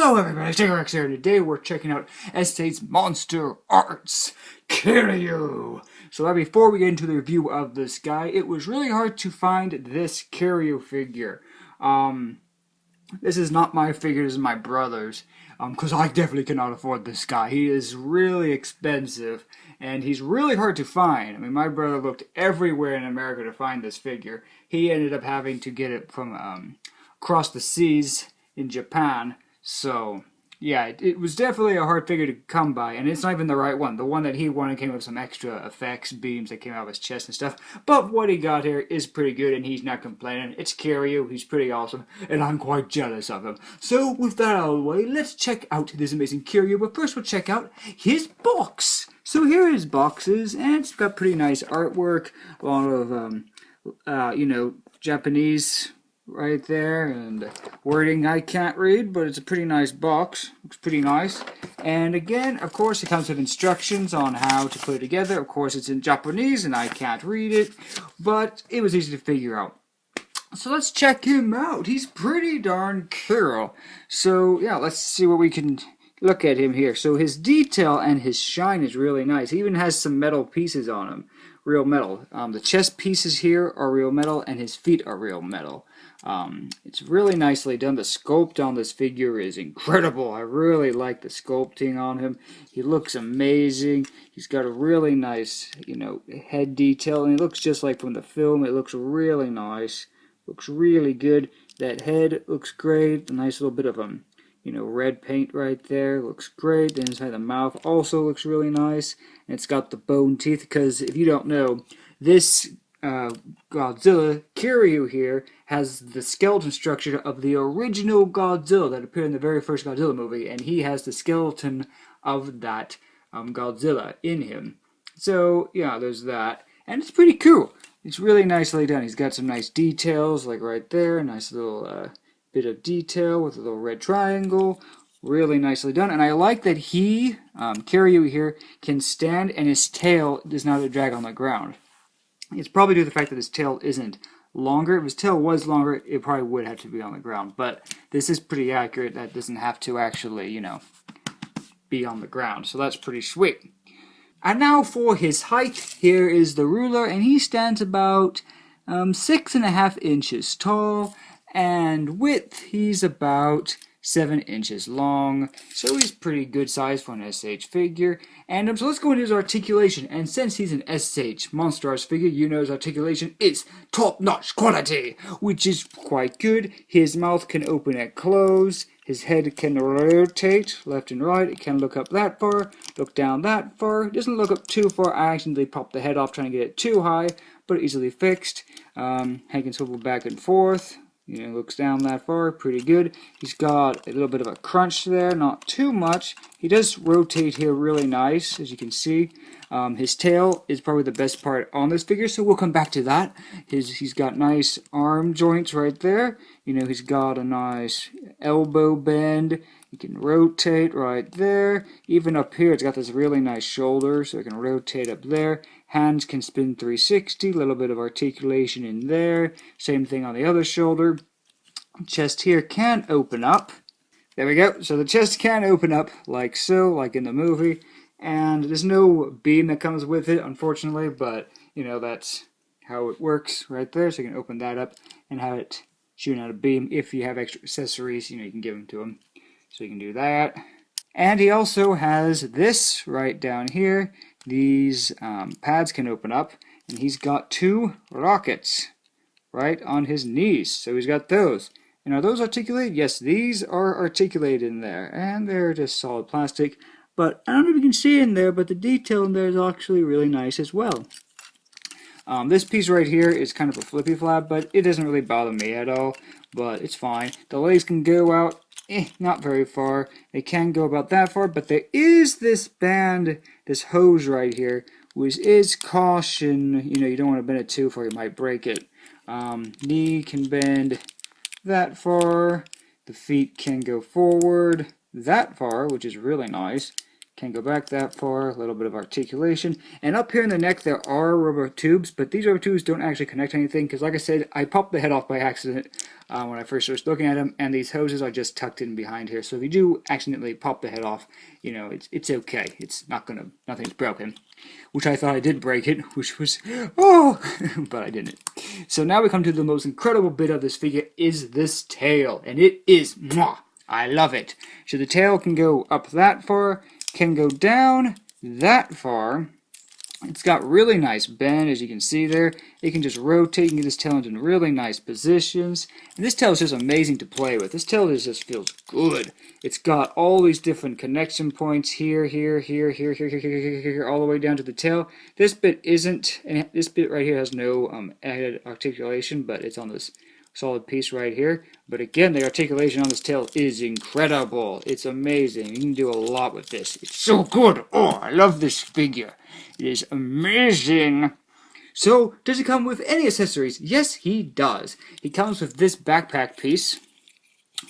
Hello everybody, T-Rex here. Today we're checking out S.H.Monsteraets Kiryu. So before we get into the review of this guy, it was really hard to find this Kiryu figure. This is not my figure, this is my brother's. Because I definitely cannot afford this guy. He is really expensive, and he's really hard to find. I mean, my brother looked everywhere in America to find this figure. He ended up having to get it from across the seas in Japan. So, yeah, it was definitely a hard figure to come by, and it's not even the right one. The one that he wanted came with some extra effects, beams that came out of his chest and stuff. But what he got here is pretty good, and he's not complaining. It's Kiryu, he's pretty awesome, and I'm quite jealous of him. So, with that out of the way, let's check out this amazing Kiryu, but first we'll check out his box. So here are his boxes, and it's got pretty nice artwork, a lot of, Japanese right there, and wording I can't read, but it's a pretty nice box. Looks pretty nice. And again, of course, it comes with instructions on how to put it together. Of course, it's in Japanese, and I can't read it, but it was easy to figure out. So let's check him out. He's pretty darn cool. So yeah, let's see what we can look at him here. So his detail and his shine is really nice. He even has some metal pieces on him. Real metal. The chest pieces here are real metal, and his feet are real metal. It's really nicely done. The sculpt on this figure is incredible. I really like the sculpting on him. He looks amazing. He's got a really nice, head detail, and it looks just like from the film. It looks really nice. Looks really good. That head looks great. A nice little bit of red paint right there. Looks great. The inside of the mouth also looks really nice. And it's got the bone teeth, because if you don't know, this Godzilla, Kiryu here, has the skeleton structure of the original Godzilla that appeared in the very first Godzilla movie, and he has the skeleton of that Godzilla in him. So, yeah, there's that. And it's pretty cool. It's really nicely done. He's got some nice details, like right there, a nice little bit of detail with a little red triangle. Really nicely done. And I like that he, Kiryu here, can stand and his tail does not drag on the ground. It's probably due to the fact that his tail isn't longer. If his tail was longer, it probably would have to be on the ground. But this is pretty accurate. That doesn't have to actually, be on the ground. So that's pretty sweet. And now for his height. Here is the ruler, and he stands about 6.5 inches tall. And width, he's about 7 inches long, so he's pretty good size for an SH figure. And so let's go into his articulation. And since he's an SH Monsteraets figure, you know his articulation is top-notch quality, which is quite good. His mouth can open and close. His head can rotate left and right. It can look up that far, look down that far. It doesn't look up too far. I accidentally popped the head off trying to get it too high, but easily fixed. Head can swivel back and forth. Looks down that far, pretty good. He's got a little bit of a crunch there, not too much. He does rotate here really nice, as you can see. His tail is probably the best part on this figure, so we'll come back to that. He's got nice arm joints right there. He's got a nice elbow bend. He can rotate right there. Even up here, it's got this really nice shoulder, so it can rotate up there. Hands can spin 360, a little bit of articulation in there. Same thing on the other shoulder. Chest here can open up. There we go. So the chest can open up like so, like in the movie. And there's no beam that comes with it, unfortunately, but, that's how it works right there. So you can open that up and have it shooting out a beam. If you have extra accessories, you can give them to him. So you can do that. And he also has this right down here. These pads can open up, and he's got 2 rockets right on his knees. So he's got those. And are those articulated? Yes, these are articulated in there, and they're just solid plastic. But I don't know if you can see in there, but the detail in there is actually really nice as well. This piece right here is kind of a flippy flap, but it doesn't really bother me at all. But it's fine. The legs can go out. Not very far. They can go about that far, but there is this band, this hose right here, which is caution. You don't want to bend it too far, you might break it. Knee can bend that far. The feet can go forward that far, which is really nice. Can't go back that far. A little bit of articulation. And up here in the neck, there are rubber tubes, but these rubber tubes don't actually connect to anything, because like I said, I popped the head off by accident when I first started looking at them, and these hoses are just tucked in behind here. So if you do accidentally pop the head off, you know, it's okay. It's not gonna, nothing's broken. Which I thought I did break it, which was, oh, but I didn't. So now we come to the most incredible bit of this figure, is this tail. And it is, mwah, I love it. So the tail can go up that far, can go down that far. It's got really nice bend, as you can see there. It can just rotate and get this tail into really nice positions. And this tail is just amazing to play with. This tail just feels good. It's got all these different connection points here, here, all the way down to the tail. This bit isn't, and this bit right here has no added articulation, but it's on this solid piece right here. But again, the articulation on this tail is incredible. It's amazing. You can do a lot with this. It's so good. Oh, I love this figure. It is amazing. So, does he come with any accessories? Yes, he does. He comes with this backpack piece,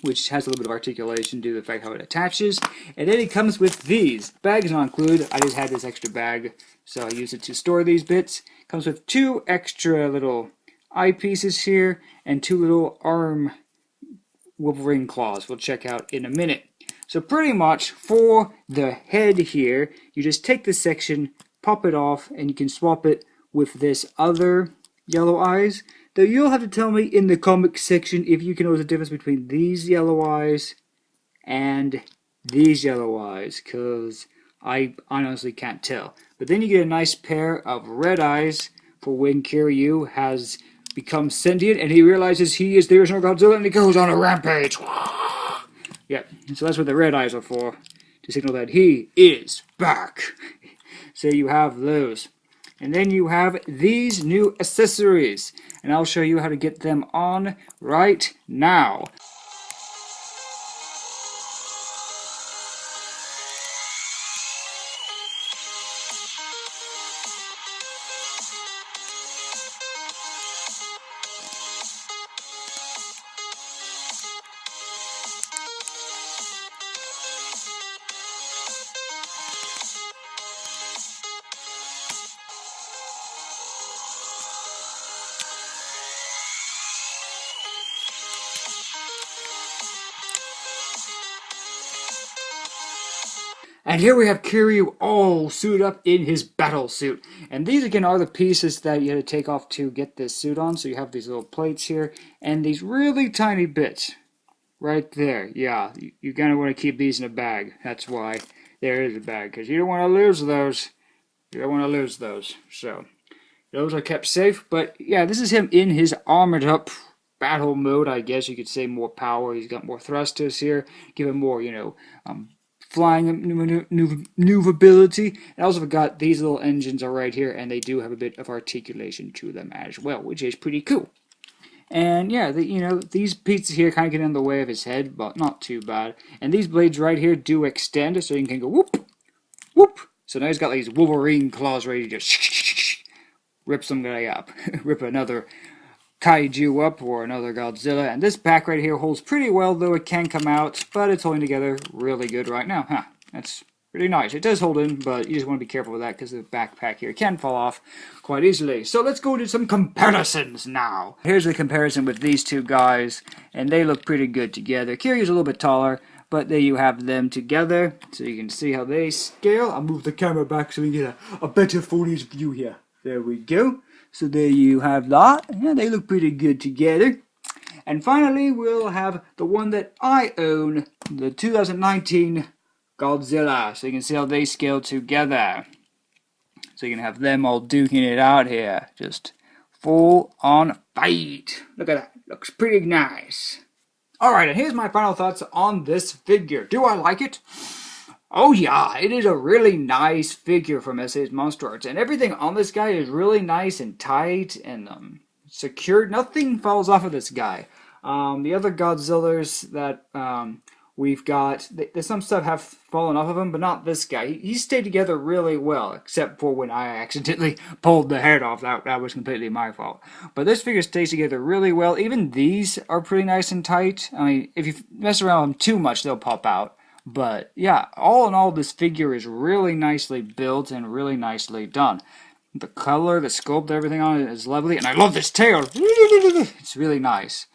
which has a little bit of articulation due to the fact how it attaches. And then he comes with these. Bags not included. I just had this extra bag, so I use it to store these bits. Comes with 2 extra little eyepieces here, and 2 little arm Wolverine claws we'll check out in a minute. So pretty much for the head here, you just take this section, pop it off, and you can swap it with this other yellow eyes. Though you'll have to tell me in the comic section if you can know the difference between these yellow eyes and these yellow eyes, because I honestly can't tell. But then you get a nice pair of red eyes for when Kiryu has become sentient and he realizes he is the original Godzilla and he goes on a rampage. Yeah, so that's what the red eyes are for, to signal that he is back. So you have those. And then you have these new accessories, and I'll show you how to get them on right now. And here we have Kiryu all suited up in his battle suit. And these again are the pieces that you had to take off to get this suit on. So you have these little plates here and these really tiny bits right there. Yeah, you're going to want to keep these in a bag. That's why there is a bag, because you don't want to lose those. You don't want to lose those. So those are kept safe. But yeah, this is him in his armored up battle mode, I guess you could say. More power. He's got more thrusters here. Give him more, you know, flying maneuverability. And also got these little engines are right here, and they do have a bit of articulation to them as well, which is pretty cool. And yeah, you know, these pieces here kind of get in the way of his head, but not too bad. And these blades right here do extend, so you can go whoop, whoop. So now he's got these Wolverine claws ready to just rip some guy up, rip another kaiju up or another Godzilla. And this back right here holds pretty well, though it can come out, but it's holding together really good right now. Huh, that's pretty nice. It does hold in, but you just want to be careful with that because the backpack here can fall off quite easily. So let's go to some comparisons now. Here's the comparison with these two guys, and they look pretty good together. Kiryu's a little bit taller, but there you have them together, so you can see how they scale. I'll move the camera back so we can get a better footage view here. There we go. So there you have that. Yeah, they look pretty good together. And finally, we'll have the one that I own, the 2019 Godzilla. So you can see how they scale together. So you can have them all duking it out here. Just full on fight. Look at that. Looks pretty nice. Alright, and here's my final thoughts on this figure. Do I like it? Oh yeah, it is a really nice figure from S.H.Monsteraets, and everything on this guy is really nice and tight and secured. Nothing falls off of this guy. The other Godzillas that we've got, there's some stuff have fallen off of him, but not this guy. He stayed together really well, except for when I accidentally pulled the head off. That was completely my fault. But this figure stays together really well. Even these are pretty nice and tight. I mean, if you mess around with them too much, they'll pop out. But yeah, all in all, this figure is really nicely built and really nicely done. The color, the sculpt, everything on it is lovely, and I love this tail. It's really nice.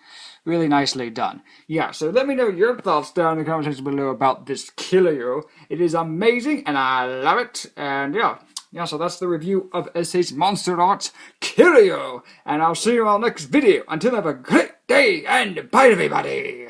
Really nicely done. Yeah, so let me know your thoughts down in the comment section below about this Kiryu. It is amazing, and I love it. And yeah, so that's the review of S.H.Monsteraets Kiryu. And I'll see you on the next video. Until then, have a great day, and bye everybody.